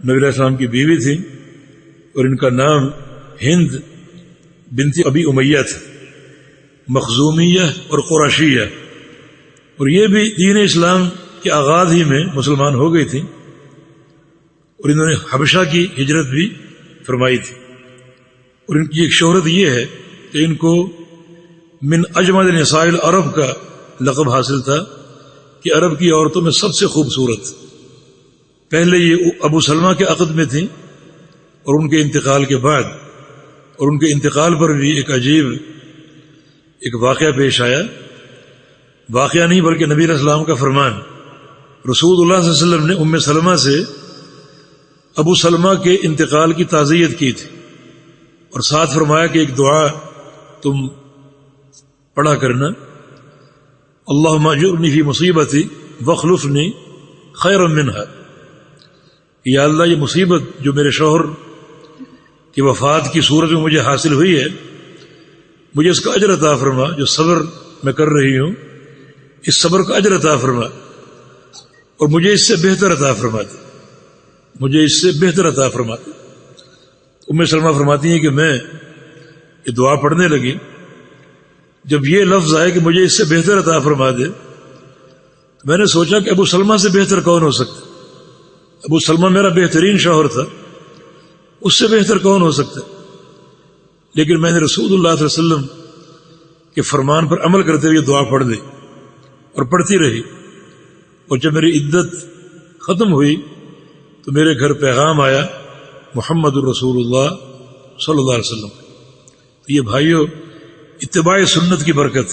نبی علیہ السلام کی بیوی تھی اور ان کا نام ہند بنت ابی امیہ تھا، مخزومیہ اور قریشیہ، اور یہ بھی دین اسلام کے آغاز ہی میں مسلمان ہو گئی تھی، اور انہوں نے حبشہ کی ہجرت بھی فرمائی تھی، اور ان کی ایک شہرت یہ ہے کہ ان کو من اجمل نساء العرب کا لقب حاصل تھا کہ عرب کی عورتوں میں سب سے خوبصورت۔ پہلے یہ ابو سلمہ کے عقد میں تھیں، اور ان کے انتقال کے بعد، اور ان کے انتقال پر بھی ایک عجیب ایک واقعہ پیش آیا، واقعہ نہیں بلکہ نبی علیہ السلام کا فرمان۔ رسول اللہ صلی اللہ علیہ وسلم نے ام سلمہ سے ابو سلمہ کے انتقال کی تعزیت کی تھی، اور ساتھ فرمایا کہ ایک دعا تم پڑھا کرنا، اللہم اجرنی فی مصیبتی واخلفنی خیرا منہا، یا اللہ یہ مصیبت جو میرے شوہر کی وفات کی صورت میں مجھے حاصل ہوئی ہے، مجھے اس کا اجر عطا فرما، جو صبر میں کر رہی ہوں اس صبر کا اجر عطا فرما، اور مجھے اس سے بہتر عطا فرما دے، مجھے اس سے بہتر عطا فرما دے۔ ام سلمہ فرماتی ہیں کہ میں یہ دعا پڑھنے لگی، جب یہ لفظ آئے کہ مجھے اس سے بہتر عطا فرما دے، تو میں نے سوچا کہ ابو سلمہ سے بہتر کون ہو سکتا؟ ابو سلمہ میرا بہترین شوہر تھا، اس سے بہتر کون ہو سکتا؟ لیکن میں نے رسول اللہ صلی اللہ علیہ وسلم کے فرمان پر عمل کرتے ہوئے دعا پڑھ دی اور پڑھتی رہی، اور جب میری عدت ختم ہوئی تو میرے گھر پیغام آیا محمد الرسول اللہ صلی اللہ علیہ وسلم۔ تو یہ بھائیوں اتباع سنت کی برکت،